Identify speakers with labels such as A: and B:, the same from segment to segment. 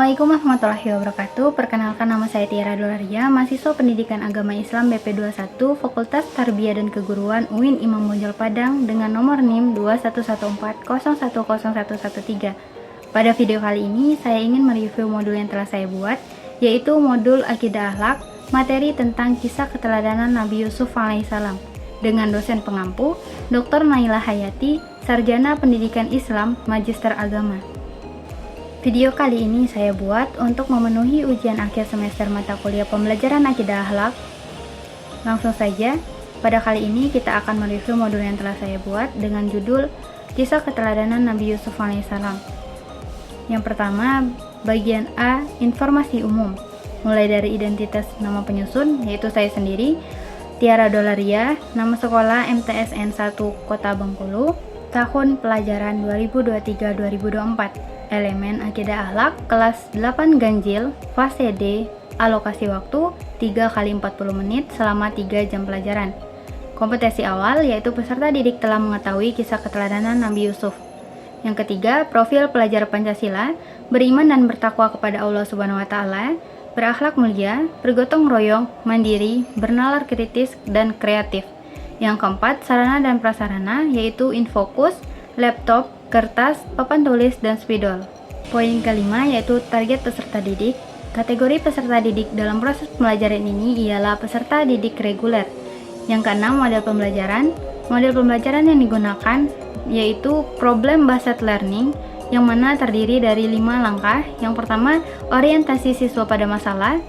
A: Assalamualaikum warahmatullahi wabarakatuh. Perkenalkan, nama saya Tiara Dolaria, mahasiswa Pendidikan Agama Islam BP21 Fakultas Tarbiyah dan Keguruan UIN Imam Bonjol Padang dengan nomor NIM 2114010113. Pada video kali ini saya ingin mereview modul yang telah saya buat, yaitu modul Akidah Akhlak, materi tentang kisah keteladanan Nabi Yusuf alaihissalam dengan dosen pengampu Dr. Naila Hayati, Sarjana Pendidikan Islam, Magister Agama. Video kali ini saya buat untuk memenuhi ujian akhir semester mata kuliah pembelajaran Akidah Akhlak. Langsung saja, pada kali ini kita akan mereview modul yang telah saya buat dengan judul Kisah Keteladanan Nabi Yusuf alaihissalam. Yang pertama, bagian A, informasi umum. Mulai dari identitas nama penyusun, yaitu saya sendiri, Tiara Dolaria, nama sekolah MTSN 1 Kota Bengkulu, tahun pelajaran 2023-2024. Elemen Akidah Akhlak kelas 8 ganjil, fase D, alokasi waktu 3 kali 40 menit selama 3 jam pelajaran. Kompetensi awal yaitu peserta didik telah mengetahui kisah keteladanan Nabi Yusuf. Yang ketiga, profil pelajar Pancasila, beriman dan bertakwa kepada Allah Subhanahu wa taala, berakhlak mulia, bergotong royong, mandiri, bernalar kritis dan kreatif. Yang keempat, sarana dan prasarana yaitu infokus, laptop, kertas, papan tulis, dan spidol. Poin kelima yaitu target peserta didik. Kategori peserta didik dalam proses pembelajaran ini ialah peserta didik reguler. Yang keenam, model pembelajaran. Model pembelajaran yang digunakan yaitu problem based learning, yang mana terdiri dari 5 langkah. Yang pertama, orientasi siswa pada masalah,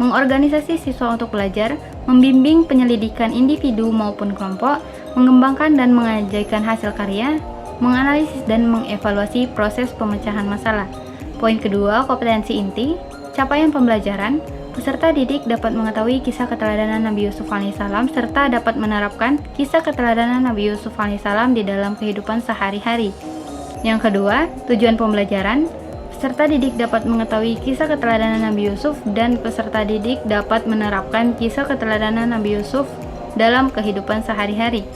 A: mengorganisasi siswa untuk belajar, membimbing penyelidikan individu maupun kelompok, mengembangkan dan mengajarkan hasil karya, menganalisis dan mengevaluasi proses pemecahan masalah. Poin kedua, kompetensi inti, capaian pembelajaran. Peserta didik dapat mengetahui kisah keteladanan Nabi Yusuf alaihissalam serta dapat menerapkan kisah keteladanan Nabi Yusuf alaihissalam di dalam kehidupan sehari-hari. Yang kedua, tujuan pembelajaran. Peserta didik dapat mengetahui kisah keteladanan Nabi Yusuf dan peserta didik dapat menerapkan kisah keteladanan Nabi Yusuf dalam kehidupan sehari-hari.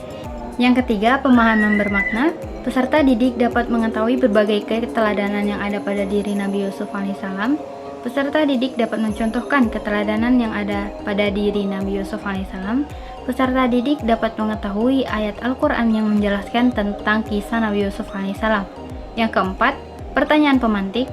A: Yang ketiga, pemahaman bermakna. Peserta didik dapat mengetahui berbagai keteladanan yang ada pada diri Nabi Yusuf alaihissalam. Peserta didik dapat mencontohkan keteladanan yang ada pada diri Nabi Yusuf alaihissalam. Peserta didik dapat mengetahui ayat Al-Quran yang menjelaskan tentang kisah Nabi Yusuf alaihissalam. Yang keempat, pertanyaan pemantik,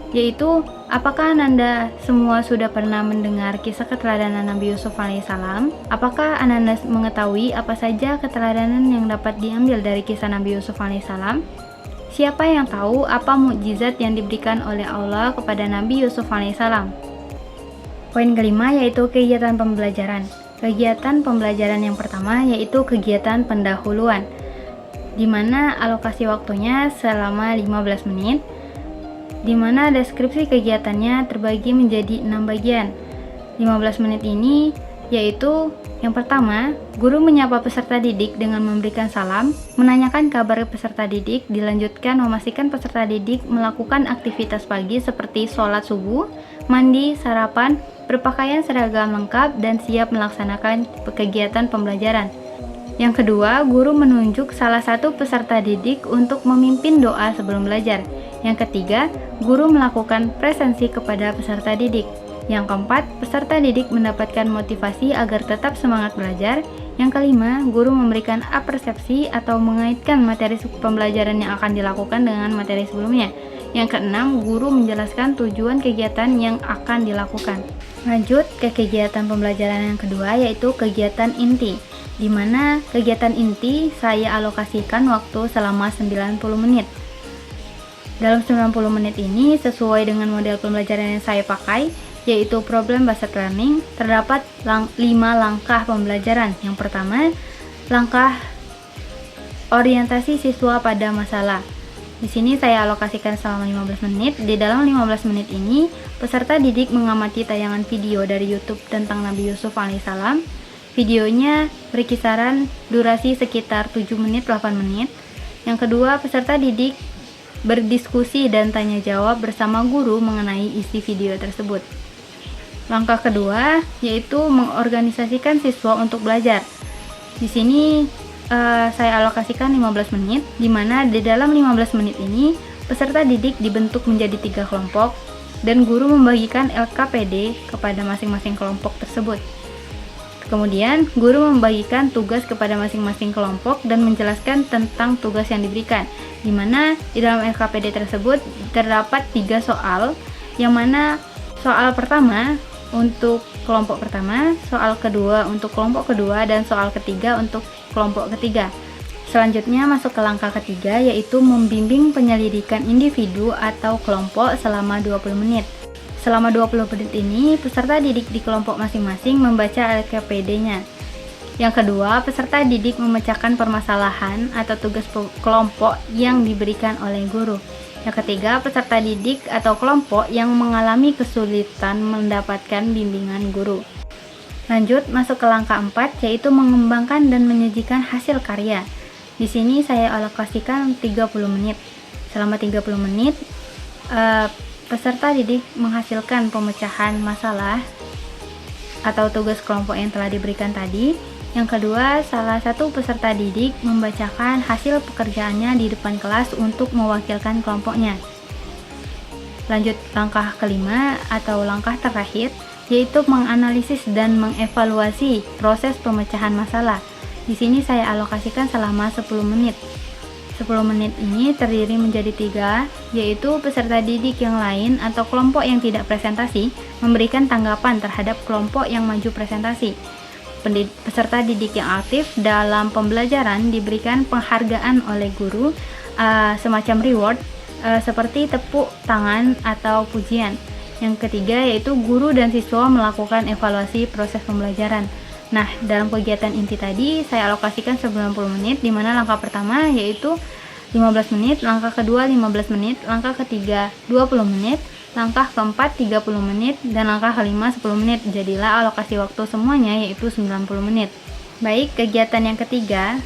A: yaitu apakah Ananda semua sudah pernah mendengar kisah keteladanan Nabi Yusuf alaihissalam? Apakah Ananda mengetahui apa saja keteladanan yang dapat diambil dari kisah Nabi Yusuf alaihissalam? Siapa yang tahu apa mukjizat yang diberikan oleh Allah kepada Nabi Yusuf alaihissalam? Poin kelima yaitu kegiatan pembelajaran. Kegiatan pembelajaran yang pertama yaitu kegiatan pendahuluan, di mana alokasi waktunya selama 15 menit, di mana deskripsi kegiatannya terbagi menjadi 6 bagian. 15 menit ini yaitu yang pertama, guru menyapa peserta didik dengan memberikan salam, menanyakan kabar peserta didik, dilanjutkan memastikan peserta didik melakukan aktivitas pagi seperti sholat subuh, mandi, sarapan, berpakaian seragam lengkap, dan siap melaksanakan kegiatan pembelajaran. Yang kedua, guru menunjuk salah satu peserta didik untuk memimpin doa sebelum belajar. Yang ketiga, guru melakukan presensi kepada peserta didik. Yang keempat, peserta didik mendapatkan motivasi agar tetap semangat belajar. Yang kelima, guru memberikan apersepsi atau mengaitkan materi pembelajaran yang akan dilakukan dengan materi sebelumnya. Yang keenam, guru menjelaskan tujuan kegiatan yang akan dilakukan. Lanjut ke kegiatan pembelajaran yang kedua, yaitu kegiatan inti, di mana kegiatan inti saya alokasikan waktu selama 90 menit. Dalam 90 menit ini, sesuai dengan model pembelajaran yang saya pakai, yaitu problem based learning, terdapat 5 langkah pembelajaran. Yang pertama, langkah orientasi siswa pada masalah. Di sini saya alokasikan selama 15 menit. Di dalam 15 menit ini, peserta didik mengamati tayangan video dari YouTube tentang Nabi Yusuf alaihissalam. Videonya berkisaran durasi sekitar 7 menit 8 menit. Yang kedua, peserta didik berdiskusi dan tanya jawab bersama guru mengenai isi video tersebut. Langkah kedua yaitu mengorganisasikan siswa untuk belajar. Di sini saya alokasikan 15 menit, di mana di dalam 15 menit ini peserta didik dibentuk menjadi 3 kelompok. dan guru membagikan LKPD kepada masing-masing kelompok tersebut. Kemudian, guru membagikan tugas kepada masing-masing kelompok dan menjelaskan tentang tugas yang diberikan, di mana di dalam LKPD tersebut terdapat 3 soal, yang mana soal pertama untuk kelompok pertama, soal kedua untuk kelompok kedua, dan soal ketiga untuk kelompok ketiga. Selanjutnya masuk ke langkah ketiga, yaitu membimbing penyelidikan individu atau kelompok selama 20 menit. Selama 20 menit ini, peserta didik di kelompok masing-masing membaca LKPD-nya. Yang kedua, peserta didik memecahkan permasalahan atau tugas kelompok yang diberikan oleh guru. Yang ketiga, peserta didik atau kelompok yang mengalami kesulitan mendapatkan bimbingan guru. Lanjut, masuk ke langkah 4, yaitu mengembangkan dan menyajikan hasil karya. Di sini saya alokasikan 30 menit. Selama 30 menit, peserta didik menghasilkan pemecahan masalah atau tugas kelompok yang telah diberikan tadi. Yang kedua, salah satu peserta didik membacakan hasil pekerjaannya di depan kelas untuk mewakilkan kelompoknya. Lanjut langkah kelima atau langkah terakhir, yaitu menganalisis dan mengevaluasi proses pemecahan masalah. Di sini saya alokasikan selama 10 menit. 10 menit ini terdiri menjadi 3, yaitu peserta didik yang lain atau kelompok yang tidak presentasi memberikan tanggapan terhadap kelompok yang maju presentasi. Peserta didik yang aktif dalam pembelajaran diberikan penghargaan oleh guru, semacam reward, seperti tepuk tangan atau pujian. Yang ketiga yaitu guru dan siswa melakukan evaluasi proses pembelajaran. Nah, dalam kegiatan inti tadi saya alokasikan 90 menit, di mana langkah pertama yaitu 15 menit, langkah kedua 15 menit, langkah ketiga 20 menit, langkah keempat 30 menit, dan langkah kelima 10 menit. Jadilah alokasi waktu semuanya yaitu 90 menit. Baik, kegiatan yang ketiga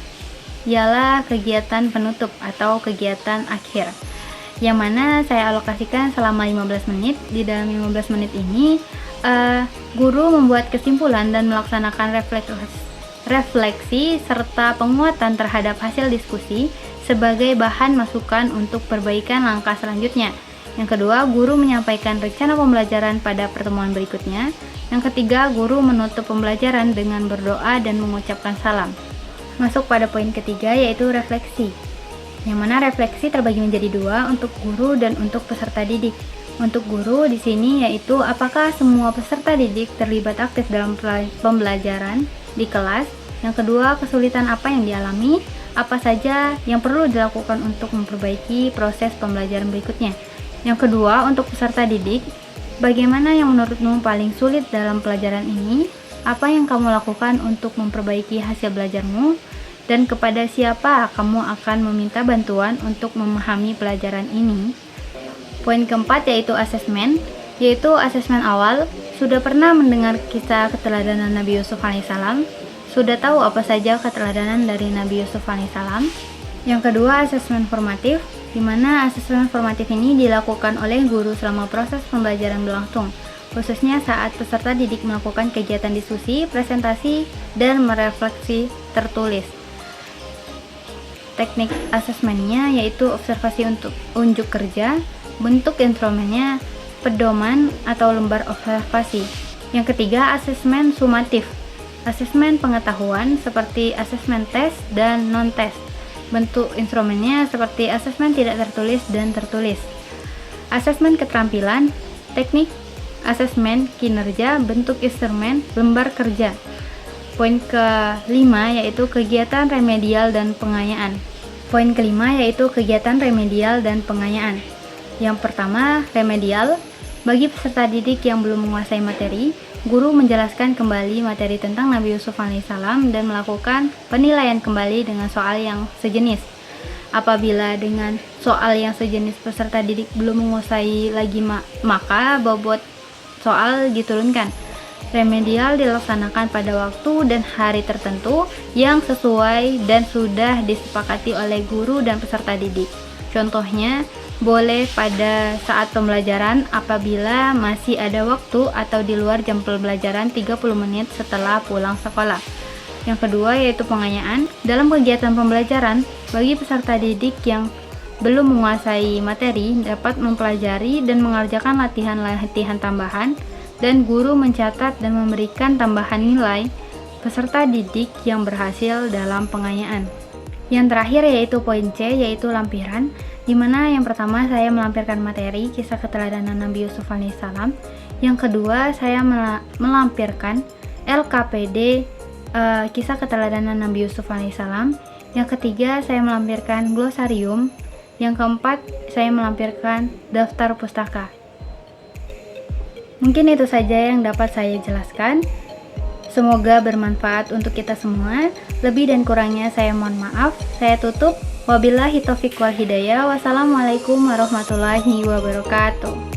A: ialah kegiatan penutup atau kegiatan akhir, yang mana saya alokasikan selama 15 menit. Di dalam 15 menit ini guru membuat kesimpulan dan melaksanakan refleksi serta penguatan terhadap hasil diskusi sebagai bahan masukan untuk perbaikan langkah selanjutnya. Yang kedua, guru menyampaikan rencana pembelajaran pada pertemuan berikutnya. Yang ketiga, guru menutup pembelajaran dengan berdoa dan mengucapkan salam. Masuk pada poin ketiga, yaitu refleksi, yang mana refleksi terbagi menjadi 2 untuk guru dan untuk peserta didik. Untuk guru di sini yaitu apakah semua peserta didik terlibat aktif dalam pembelajaran di kelas. Yang kedua, kesulitan apa yang dialami, apa saja yang perlu dilakukan untuk memperbaiki proses pembelajaran berikutnya. Yang kedua, untuk peserta didik, bagaimana yang menurutmu paling sulit dalam pelajaran ini? Apa yang kamu lakukan untuk memperbaiki hasil belajarmu? Dan kepada siapa kamu akan meminta bantuan untuk memahami pelajaran ini? Poin keempat yaitu asesmen, yaitu asesmen awal. Sudah pernah mendengar kisah keteladanan Nabi Yusuf alaihissalam? Sudah tahu apa saja keteladanan dari Nabi Yusuf alaihissalam? Yang kedua, asesmen formatif, di mana asesmen formatif ini dilakukan oleh guru selama proses pembelajaran berlangsung, khususnya saat peserta didik melakukan kegiatan diskusi, presentasi, dan merefleksi tertulis. Teknik asesmennya yaitu observasi untuk unjuk kerja, bentuk instrumennya pedoman atau lembar observasi. Yang ketiga, asesmen sumatif, asesmen pengetahuan seperti asesmen tes dan non-tes. Bentuk instrumennya seperti asesmen tidak tertulis dan tertulis. Asesmen keterampilan, teknik asesmen kinerja, bentuk instrumen, lembar kerja. Poin kelima yaitu kegiatan remedial dan pengayaan. Poin kelima yaitu kegiatan remedial dan pengayaan. Yang pertama, remedial. Bagi peserta didik yang belum menguasai materi, guru menjelaskan kembali materi tentang Nabi Yusuf alaihissalam dan melakukan penilaian kembali dengan soal yang sejenis. Apabila dengan soal yang sejenis peserta didik belum menguasai lagi maka bobot soal diturunkan. Remedial dilaksanakan pada waktu dan hari tertentu yang sesuai dan sudah disepakati oleh guru dan peserta didik. Contohnya, boleh pada saat pembelajaran apabila masih ada waktu atau di luar jam pembelajaran 30 menit setelah pulang sekolah. Yang kedua yaitu pengayaan. Dalam kegiatan pembelajaran, bagi peserta didik yang belum menguasai materi dapat mempelajari dan mengerjakan latihan-latihan tambahan, dan guru mencatat dan memberikan tambahan nilai peserta didik yang berhasil dalam pengayaan. Yang terakhir yaitu poin C, yaitu lampiran, di mana yang pertama saya melampirkan materi kisah keteladanan Nabi Yusuf alaihissalam, yang kedua saya melampirkan LKPD kisah keteladanan Nabi Yusuf alaihissalam, yang ketiga saya melampirkan glosarium, yang keempat saya melampirkan daftar pustaka. Mungkin itu saja yang dapat saya jelaskan. Semoga bermanfaat untuk kita semua. Lebih dan kurangnya saya mohon maaf. Saya tutup. Wabillahi taufiq wal hidayah. Wassalamualaikum warahmatullahi wabarakatuh.